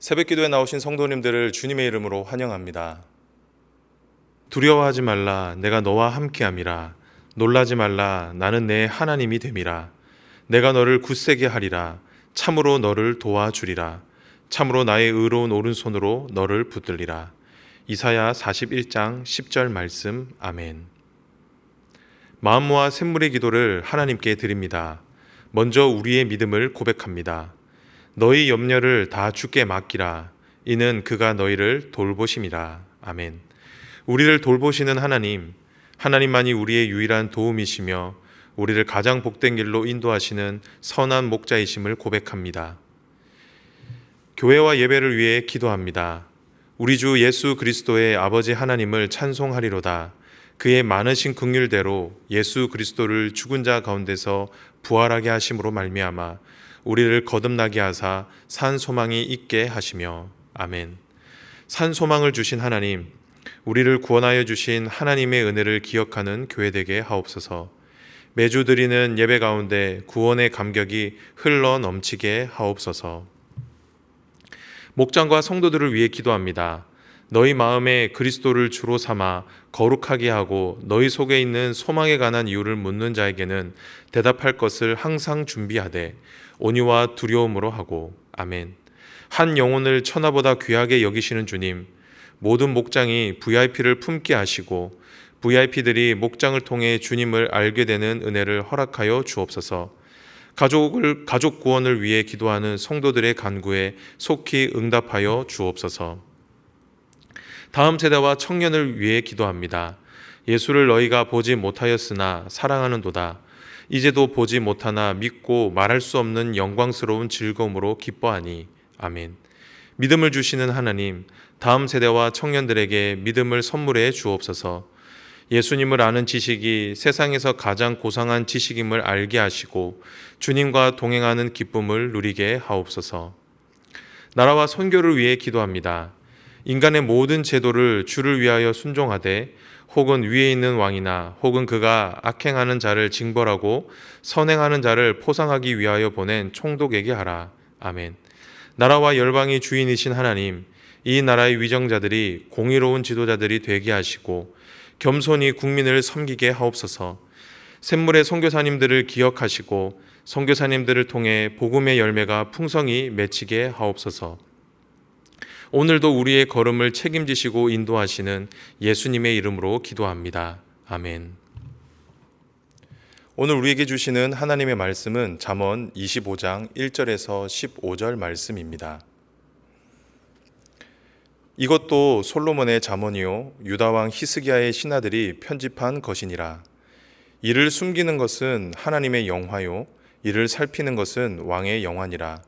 새벽기도에 나오신 성도님들을 주님의 이름으로 환영합니다. 두려워하지 말라, 내가 너와 함께함이라. 놀라지 말라, 나는 내 하나님이 됨이라. 내가 너를 굳세게 하리라. 참으로 너를 도와주리라. 참으로 나의 의로운 오른손으로 너를 붙들리라. 이사야 41장 10절 말씀. 아멘. 마음 모아 샘물의 기도를 하나님께 드립니다. 먼저 우리의 믿음을 고백합니다. 너희 염려를 다 주께 맡기라. 이는 그가 너희를 돌보심이라. 아멘. 우리를 돌보시는 하나님만이 우리의 유일한 도움이시며 우리를 가장 복된 길로 인도하시는 선한 목자이심을 고백합니다. 교회와 예배를 위해 기도합니다. 우리 주 예수 그리스도의 아버지 하나님을 찬송하리로다. 그의 많으신 긍휼대로 예수 그리스도를 죽은 자 가운데서 부활하게 하심으로 말미암아 우리를 거듭나게 하사 산 소망이 있게 하시며. 아멘. 산 소망을 주신 하나님, 우리를 구원하여 주신 하나님의 은혜를 기억하는 교회 되게 하옵소서. 매주 드리는 예배 가운데 구원의 감격이 흘러 넘치게 하옵소서. 목장과 성도들을 위해 기도합니다. 너희 마음에 그리스도를 주로 삼아 거룩하게 하고 너희 속에 있는 소망에 관한 이유를 묻는 자에게는 대답할 것을 항상 준비하되 온유와 두려움으로 하고. 아멘. 한 영혼을 천하보다 귀하게 여기시는 주님, 모든 목장이 VIP를 품게 하시고 VIP들이 목장을 통해 주님을 알게 되는 은혜를 허락하여 주옵소서. 가족 구원을 위해 기도하는 성도들의 간구에 속히 응답하여 주옵소서. 다음 세대와 청년을 위해 기도합니다. 예수를 너희가 보지 못하였으나 사랑하는도다. 이제도 보지 못하나 믿고 말할 수 없는 영광스러운 즐거움으로 기뻐하니. 아멘. 믿음을 주시는 하나님, 다음 세대와 청년들에게 믿음을 선물해 주옵소서. 예수님을 아는 지식이 세상에서 가장 고상한 지식임을 알게 하시고 주님과 동행하는 기쁨을 누리게 하옵소서. 나라와 선교를 위해 기도합니다. 인간의 모든 제도를 주를 위하여 순종하되 혹은 위에 있는 왕이나 혹은 그가 악행하는 자를 징벌하고 선행하는 자를 포상하기 위하여 보낸 총독에게 하라. 아멘. 나라와 열방의 주인이신 하나님, 이 나라의 위정자들이 공의로운 지도자들이 되게 하시고 겸손히 국민을 섬기게 하옵소서. 샘물의 선교사님들을 기억하시고 선교사님들을 통해 복음의 열매가 풍성히 맺히게 하옵소서. 오늘도 우리의 걸음을 책임지시고 인도하시는 예수님의 이름으로 기도합니다. 아멘. 오늘 우리에게 주시는 하나님의 말씀은 잠언 25장 1절에서 15절 말씀입니다. 이것도 솔로몬의 잠언이요 유다 왕 히스기야의 신하들이 편집한 것이니라. 이를 숨기는 것은 하나님의 영화요 이를 살피는 것은 왕의 영화니라.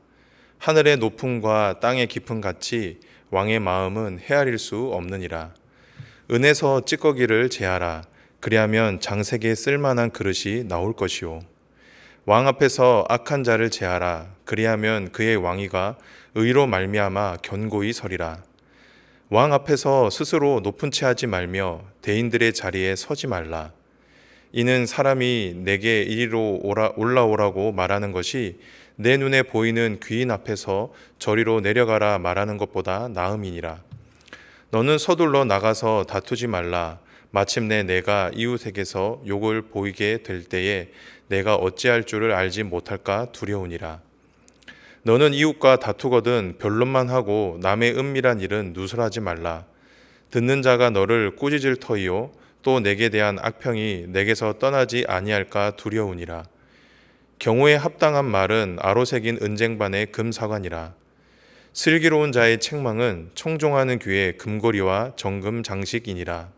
하늘의 높음과 땅의 깊음 같이 왕의 마음은 헤아릴 수 없느니라. 은에서 찌꺼기를 제하라. 그리하면 장색에 쓸만한 그릇이 나올 것이요. 왕 앞에서 악한 자를 제하라. 그리하면 그의 왕위가 의로 말미암아 견고히 서리라. 왕 앞에서 스스로 높은 채 하지 말며 대인들의 자리에 서지 말라. 이는 사람이 내게 이리로 올라오라고 말하는 것이 내 눈에 보이는 귀인 앞에서 저리로 내려가라 말하는 것보다 나음이니라. 너는 서둘러 나가서 다투지 말라. 마침내 내가 이웃에게서 욕을 보이게 될 때에 내가 어찌할 줄을 알지 못할까 두려우니라. 너는 이웃과 다투거든 변론만 하고 남의 은밀한 일은 누설하지 말라. 듣는 자가 너를 꾸짖을 터이요 또 내게 대한 악평이 내게서 떠나지 아니할까 두려우니라. 경우에 합당한 말은 아로새긴 은쟁반의 금사관이라. 슬기로운 자의 책망은 청종하는 귀의 금고리와 정금 장식이니라.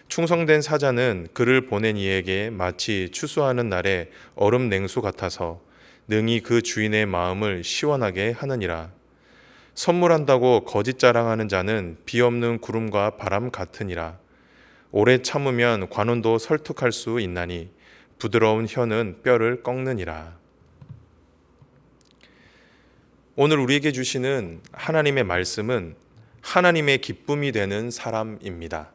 충성된 사자는 그를 보낸 이에게 마치 추수하는 날의 얼음 냉수 같아서 능히 그 주인의 마음을 시원하게 하느니라. 선물한다고 거짓 자랑하는 자는 비 없는 구름과 바람 같으니라. 오래 참으면 관원도 설득할 수 있나니 부드러운 혀는 뼈를 꺾느니라. 오늘 우리에게 주시는 하나님의 말씀은 하나님의 기쁨이 되는 사람입니다.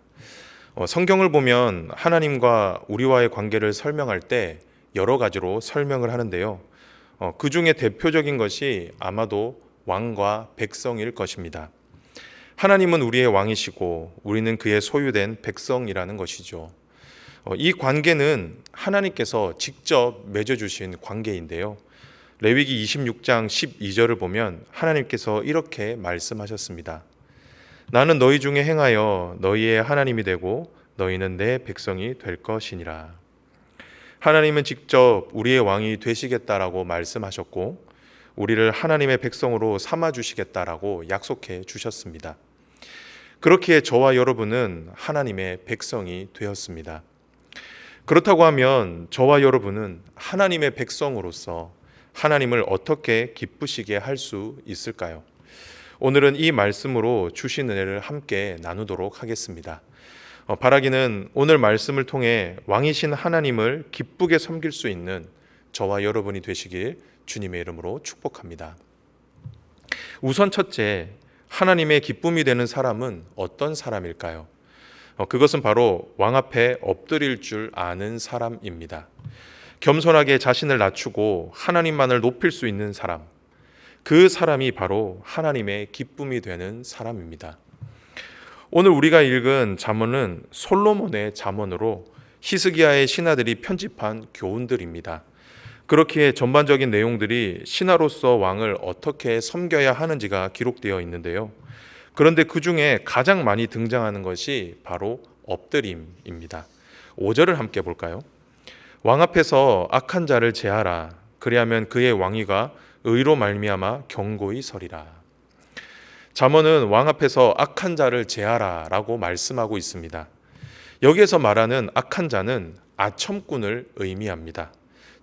성경을 보면 하나님과 우리와의 관계를 설명할 때 여러 가지로 설명을 하는데요. 그 중에 대표적인 것이 아마도 왕과 백성일 것입니다. 하나님은 우리의 왕이시고 우리는 그의 소유된 백성이라는 것이죠. 이 관계는 하나님께서 직접 맺어주신 관계인데요. 레위기 26장 12절을 보면 하나님께서 이렇게 말씀하셨습니다. 나는 너희 중에 행하여 너희의 하나님이 되고 너희는 내 백성이 될 것이니라. 하나님은 직접 우리의 왕이 되시겠다라고 말씀하셨고 우리를 하나님의 백성으로 삼아주시겠다라고 약속해 주셨습니다. 그렇기에 저와 여러분은 하나님의 백성이 되었습니다. 그렇다고 하면 저와 여러분은 하나님의 백성으로서 하나님을 어떻게 기쁘시게 할 수 있을까요? 오늘은 이 말씀으로 주신 은혜를 함께 나누도록 하겠습니다. 바라기는 오늘 말씀을 통해 왕이신 하나님을 기쁘게 섬길 수 있는 저와 여러분이 되시길 주님의 이름으로 축복합니다. 우선 첫째, 하나님의 기쁨이 되는 사람은 어떤 사람일까요? 그것은 바로 왕 앞에 엎드릴 줄 아는 사람입니다. 겸손하게 자신을 낮추고 하나님만을 높일 수 있는 사람, 그 사람이 바로 하나님의 기쁨이 되는 사람입니다. 오늘 우리가 읽은 잠언은 솔로몬의 잠언으로 히스기야의 신하들이 편집한 교훈들입니다. 그렇기에 전반적인 내용들이 신하로서 왕을 어떻게 섬겨야 하는지가 기록되어 있는데요. 그런데 그 중에 가장 많이 등장하는 것이 바로 엎드림입니다. 5절을 함께 볼까요? 왕 앞에서 악한 자를 제하라. 그리하면 그의 왕위가 의로 말미암아 견고히 서리라. 잠언은 왕 앞에서 악한 자를 제하라라고 말씀하고 있습니다. 여기에서 말하는 악한 자는 아첨꾼을 의미합니다.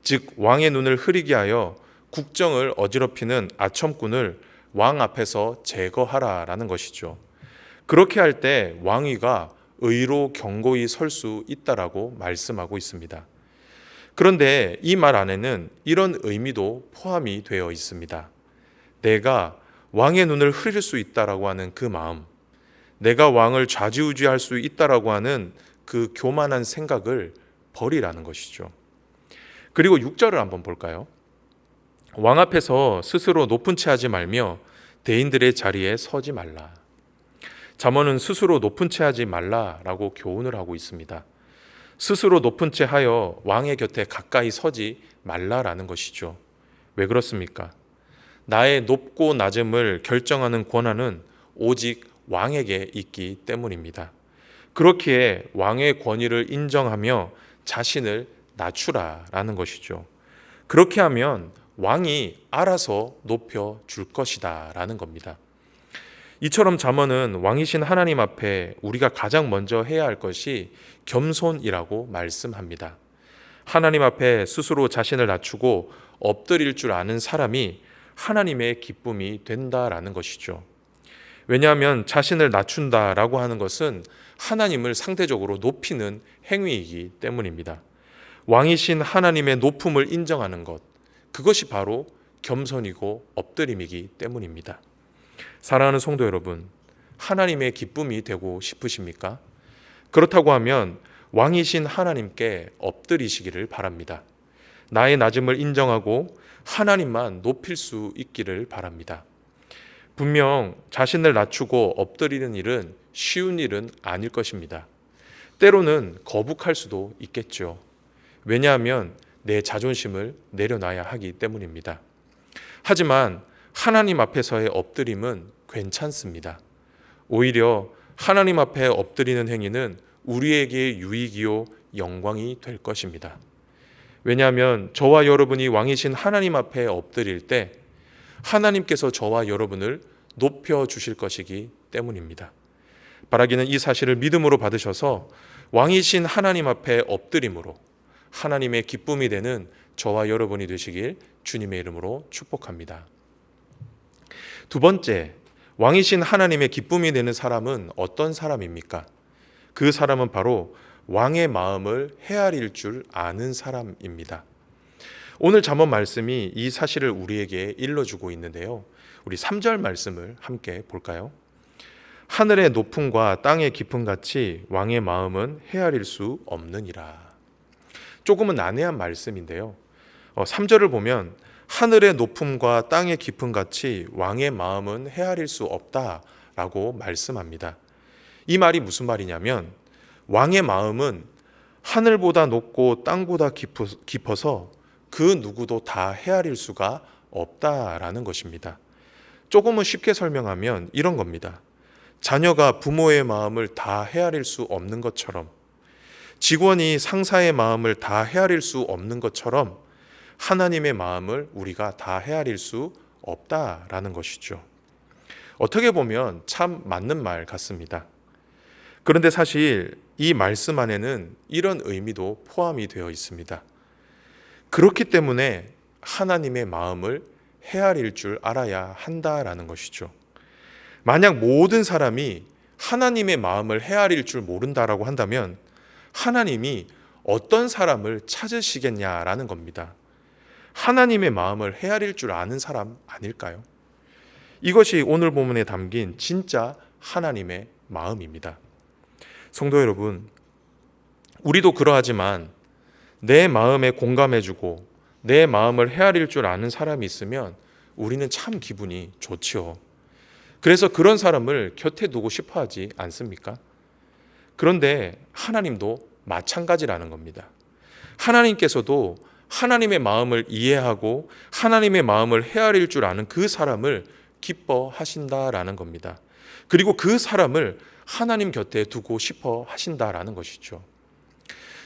즉 왕의 눈을 흐리게 하여 국정을 어지럽히는 아첨꾼을 왕 앞에서 제거하라라는 것이죠. 그렇게 할 때 왕위가 의로 견고히 설 수 있다라고 말씀하고 있습니다. 그런데 이 말 안에는 이런 의미도 포함이 되어 있습니다. 내가 왕의 눈을 흐릴 수 있다라고 하는 그 마음, 내가 왕을 좌지우지할 수 있다라고 하는 그 교만한 생각을 버리라는 것이죠. 그리고 6절을 한번 볼까요? 왕 앞에서 스스로 높은 채 하지 말며 대인들의 자리에 서지 말라. 잠언은 스스로 높은 채 하지 말라라고 교훈을 하고 있습니다. 스스로 높은 채 하여 왕의 곁에 가까이 서지 말라라는 것이죠. 왜 그렇습니까? 나의 높고 낮음을 결정하는 권한은 오직 왕에게 있기 때문입니다. 그렇기에 왕의 권위를 인정하며 자신을 낮추라라는 것이죠. 그렇게 하면 왕이 알아서 높여줄 것이다 라는 겁니다. 이처럼 잠언은 왕이신 하나님 앞에 우리가 가장 먼저 해야 할 것이 겸손이라고 말씀합니다. 하나님 앞에 스스로 자신을 낮추고 엎드릴 줄 아는 사람이 하나님의 기쁨이 된다라는 것이죠. 왜냐하면 자신을 낮춘다라고 하는 것은 하나님을 상대적으로 높이는 행위이기 때문입니다. 왕이신 하나님의 높음을 인정하는 것, 그것이 바로 겸손이고 엎드림이기 때문입니다. 사랑하는 성도 여러분, 하나님의 기쁨이 되고 싶으십니까? 그렇다고 하면 왕이신 하나님께 엎드리시기를 바랍니다. 나의 낮음을 인정하고 하나님만 높일 수 있기를 바랍니다. 분명 자신을 낮추고 엎드리는 일은 쉬운 일은 아닐 것입니다. 때로는 거북할 수도 있겠죠. 왜냐하면 내 자존심을 내려놔야 하기 때문입니다. 하지만 하나님 앞에서의 엎드림은 괜찮습니다. 오히려 하나님 앞에 엎드리는 행위는 우리에게 유익이요 영광이 될 것입니다. 왜냐하면 저와 여러분이 왕이신 하나님 앞에 엎드릴 때 하나님께서 저와 여러분을 높여주실 것이기 때문입니다. 바라기는 이 사실을 믿음으로 받으셔서 왕이신 하나님 앞에 엎드림으로 하나님의 기쁨이 되는 저와 여러분이 되시길 주님의 이름으로 축복합니다. 두 번째, 왕이신 하나님의 기쁨이 되는 사람은 어떤 사람입니까? 그 사람은 바로 왕의 마음을 헤아릴 줄 아는 사람입니다. 오늘 잠언 말씀이 이 사실을 우리에게 일러주고 있는데요. 우리 3절 말씀을 함께 볼까요? 하늘의 높음과 땅의 깊음 같이 왕의 마음은 헤아릴 수 없느니라. 조금은 난해한 말씀인데요. 3절을 보면 하늘의 높음과 땅의 깊음 같이 왕의 마음은 헤아릴 수 없다라고 말씀합니다. 이 말이 무슨 말이냐면 왕의 마음은 하늘보다 높고 땅보다 깊어서 그 누구도 다 헤아릴 수가 없다라는 것입니다. 조금은 쉽게 설명하면 이런 겁니다. 자녀가 부모의 마음을 다 헤아릴 수 없는 것처럼, 직원이 상사의 마음을 다 헤아릴 수 없는 것처럼 하나님의 마음을 우리가 다 헤아릴 수 없다라는 것이죠. 어떻게 보면 참 맞는 말 같습니다. 그런데 사실 이 말씀 안에는 이런 의미도 포함이 되어 있습니다. 그렇기 때문에 하나님의 마음을 헤아릴 줄 알아야 한다라는 것이죠. 만약 모든 사람이 하나님의 마음을 헤아릴 줄 모른다라고 한다면 하나님이 어떤 사람을 찾으시겠냐라는 겁니다. 하나님의 마음을 헤아릴 줄 아는 사람 아닐까요? 이것이 오늘 본문에 담긴 진짜 하나님의 마음입니다. 성도 여러분, 우리도 그러하지만 내 마음에 공감해주고 내 마음을 헤아릴 줄 아는 사람이 있으면 우리는 참 기분이 좋지요. 그래서 그런 사람을 곁에 두고 싶어 하지 않습니까? 그런데 하나님도 마찬가지라는 겁니다. 하나님께서도 하나님의 마음을 이해하고 하나님의 마음을 헤아릴 줄 아는 그 사람을 기뻐하신다라는 겁니다. 그리고 그 사람을 하나님 곁에 두고 싶어 하신다라는 것이죠.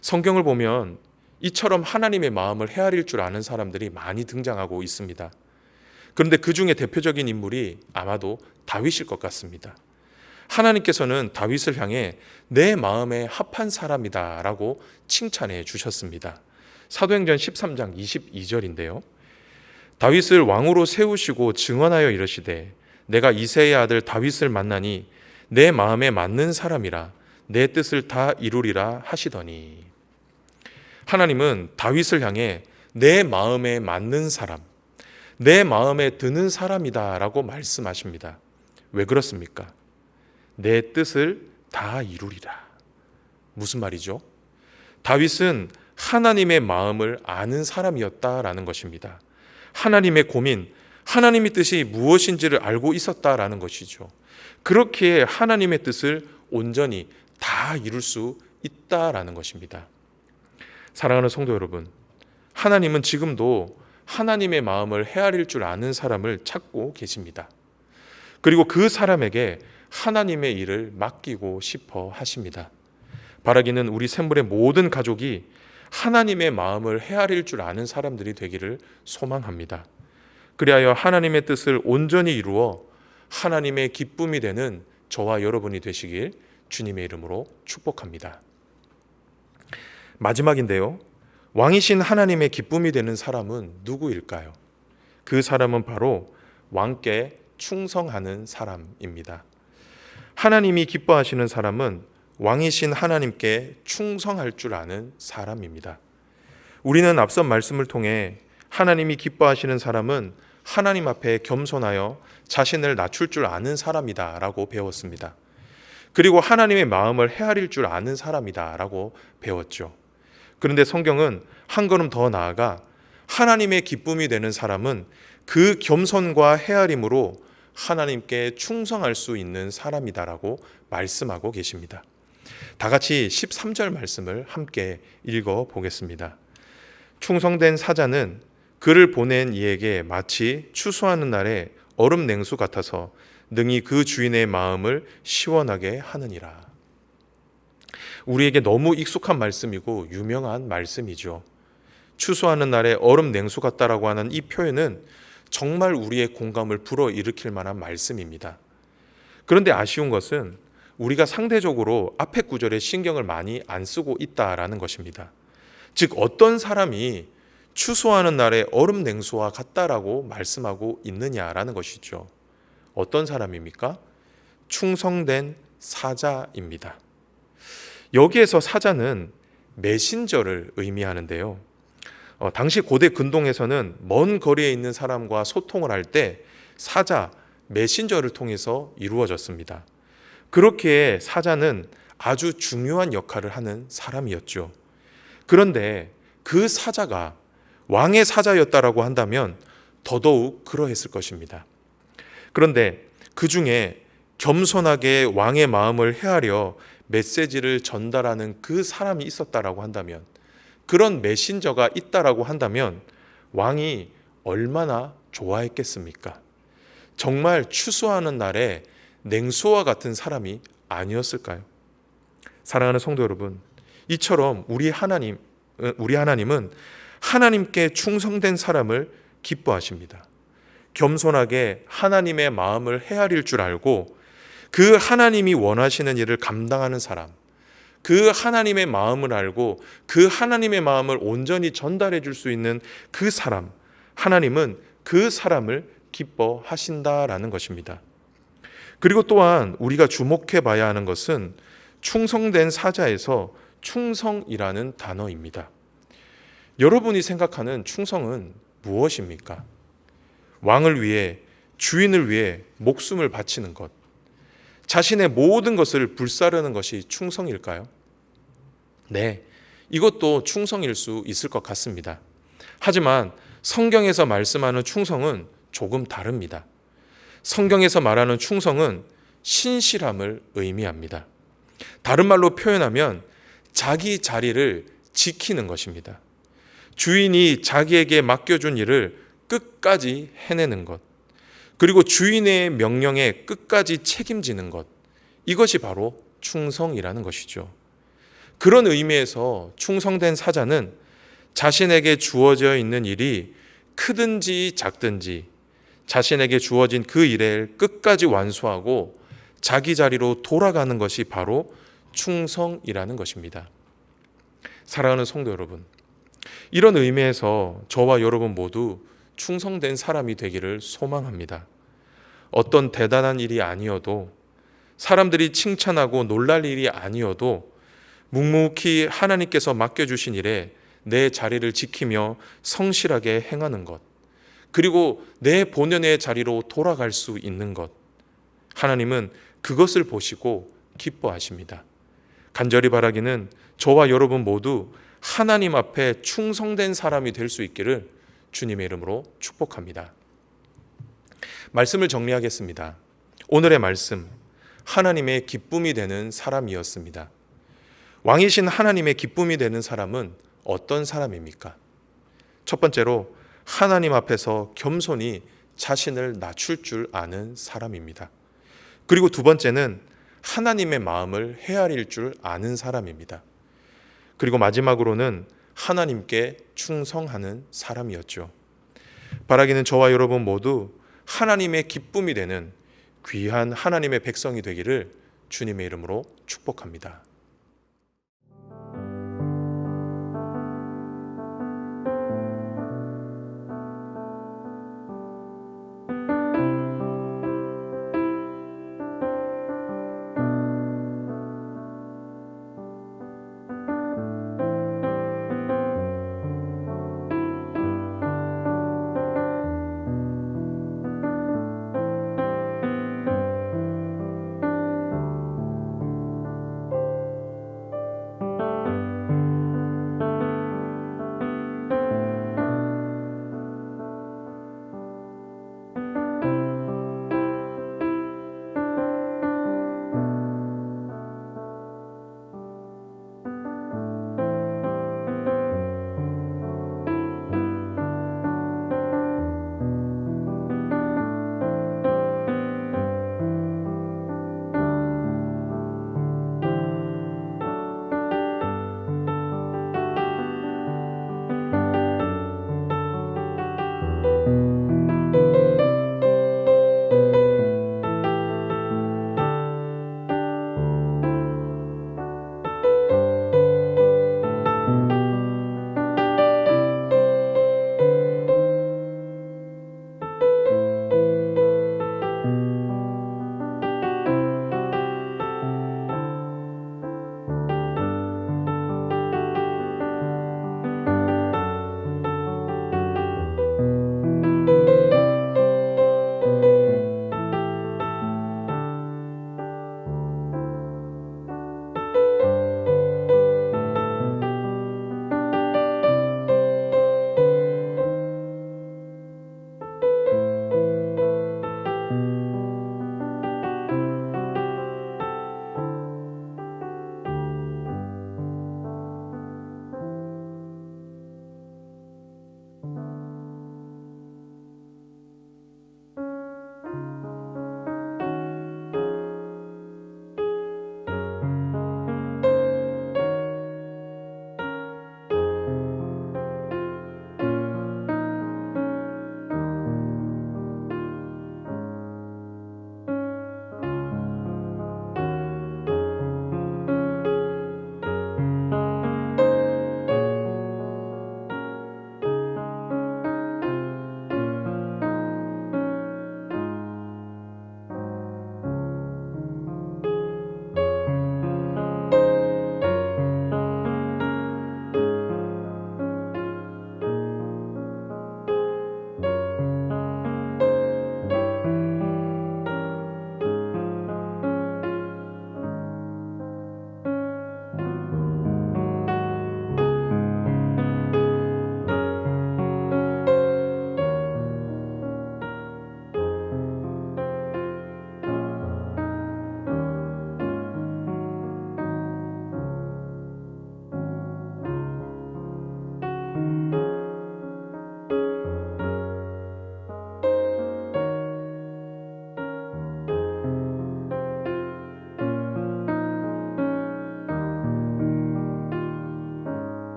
성경을 보면 이처럼 하나님의 마음을 헤아릴 줄 아는 사람들이 많이 등장하고 있습니다. 그런데 그 중에 대표적인 인물이 아마도 다윗일 것 같습니다. 하나님께서는 다윗을 향해 내 마음에 합한 사람이다라고 칭찬해 주셨습니다. 사도행전 13장 22절인데요. 다윗을 왕으로 세우시고 증언하여 이르시되 내가 이새의 아들 다윗을 만나니 내 마음에 맞는 사람이라 내 뜻을 다 이루리라 하시더니, 하나님은 다윗을 향해 내 마음에 맞는 사람, 내 마음에 드는 사람이다라고 말씀하십니다. 왜 그렇습니까? 내 뜻을 다 이루리라. 무슨 말이죠? 다윗은 하나님의 마음을 아는 사람이었다라는 것입니다. 하나님의 고민, 하나님의 뜻이 무엇인지를 알고 있었다라는 것이죠. 그렇기에 하나님의 뜻을 온전히 다 이룰 수 있다라는 것입니다. 사랑하는 성도 여러분, 하나님은 지금도 하나님의 마음을 헤아릴 줄 아는 사람을 찾고 계십니다. 그리고 그 사람에게 하나님의 일을 맡기고 싶어 하십니다. 바라기는 우리 샘물의 모든 가족이 하나님의 마음을 헤아릴 줄 아는 사람들이 되기를 소망합니다. 그리하여 하나님의 뜻을 온전히 이루어 하나님의 기쁨이 되는 저와 여러분이 되시길 주님의 이름으로 축복합니다. 마지막인데요. 왕이신 하나님의 기쁨이 되는 사람은 누구일까요? 그 사람은 바로 왕께 충성하는 사람입니다. 하나님이 기뻐하시는 사람은 왕이신 하나님께 충성할 줄 아는 사람입니다. 우리는 앞선 말씀을 통해 하나님이 기뻐하시는 사람은 하나님 앞에 겸손하여 자신을 낮출 줄 아는 사람이다 라고 배웠습니다. 그리고 하나님의 마음을 헤아릴 줄 아는 사람이다 라고 배웠죠. 그런데 성경은 한 걸음 더 나아가 하나님의 기쁨이 되는 사람은 그 겸손과 헤아림으로 하나님께 충성할 수 있는 사람이다라고 말씀하고 계십니다. 다 같이 13절 말씀을 함께 읽어 보겠습니다. 충성된 사자는 그를 보낸 이에게 마치 추수하는 날에 얼음 냉수 같아서 능히 그 주인의 마음을 시원하게 하느니라. 우리에게 너무 익숙한 말씀이고 유명한 말씀이죠. 추수하는 날에 얼음 냉수 같다라고 하는 이 표현은 정말 우리의 공감을 불어일으킬 만한 말씀입니다. 그런데 아쉬운 것은 우리가 상대적으로 앞에 구절에 신경을 많이 안 쓰고 있다라는 것입니다. 즉 어떤 사람이 추수하는 날에 얼음 냉수와 같다라고 말씀하고 있느냐라는 것이죠. 어떤 사람입니까? 충성된 사자입니다. 여기에서 사자는 메신저를 의미하는데요. 당시 고대 근동에서는 먼 거리에 있는 사람과 소통을 할 때 사자, 메신저를 통해서 이루어졌습니다. 그렇기에 사자는 아주 중요한 역할을 하는 사람이었죠. 그런데 그 사자가 왕의 사자였다라고 한다면 더더욱 그러했을 것입니다. 그런데 그 중에 겸손하게 왕의 마음을 헤아려 메시지를 전달하는 그 사람이 있었다라고 한다면, 그런 메신저가 있다라고 한다면 왕이 얼마나 좋아했겠습니까? 정말 추수하는 날에 냉수와 같은 사람이 아니었을까요? 사랑하는 성도 여러분, 이처럼 우리 하나님은 하나님께 충성된 사람을 기뻐하십니다. 겸손하게 하나님의 마음을 헤아릴 줄 알고 그 하나님이 원하시는 일을 감당하는 사람, 그 하나님의 마음을 알고 그 하나님의 마음을 온전히 전달해 줄 수 있는 그 사람, 하나님은 그 사람을 기뻐하신다라는 것입니다. 그리고 또한 우리가 주목해 봐야 하는 것은 충성된 사자에서 충성이라는 단어입니다. 여러분이 생각하는 충성은 무엇입니까? 왕을 위해, 주인을 위해 목숨을 바치는 것, 자신의 모든 것을 불사르는 것이 충성일까요? 네, 이것도 충성일 수 있을 것 같습니다. 하지만 성경에서 말씀하는 충성은 조금 다릅니다. 성경에서 말하는 충성은 신실함을 의미합니다. 다른 말로 표현하면 자기 자리를 지키는 것입니다. 주인이 자기에게 맡겨준 일을 끝까지 해내는 것, 그리고 주인의 명령에 끝까지 책임지는 것, 이것이 바로 충성이라는 것이죠. 그런 의미에서 충성된 사자는 자신에게 주어져 있는 일이 크든지 작든지 자신에게 주어진 그 일을 끝까지 완수하고 자기 자리로 돌아가는 것이 바로 충성이라는 것입니다. 사랑하는 성도 여러분, 이런 의미에서 저와 여러분 모두 충성된 사람이 되기를 소망합니다. 어떤 대단한 일이 아니어도, 사람들이 칭찬하고 놀랄 일이 아니어도 묵묵히 하나님께서 맡겨주신 일에 내 자리를 지키며 성실하게 행하는 것, 그리고 내 본연의 자리로 돌아갈 수 있는 것, 하나님은 그것을 보시고 기뻐하십니다. 간절히 바라기는 저와 여러분 모두 하나님 앞에 충성된 사람이 될 수 있기를 주님의 이름으로 축복합니다. 말씀을 정리하겠습니다. 오늘의 말씀, 하나님의 기쁨이 되는 사람이었습니다. 왕이신 하나님의 기쁨이 되는 사람은 어떤 사람입니까? 첫 번째로 하나님 앞에서 겸손히 자신을 낮출 줄 아는 사람입니다. 그리고 두 번째는 하나님의 마음을 헤아릴 줄 아는 사람입니다. 그리고 마지막으로는 하나님께 충성하는 사람이었죠. 바라기는 저와 여러분 모두 하나님의 기쁨이 되는 귀한 하나님의 백성이 되기를 주님의 이름으로 축복합니다.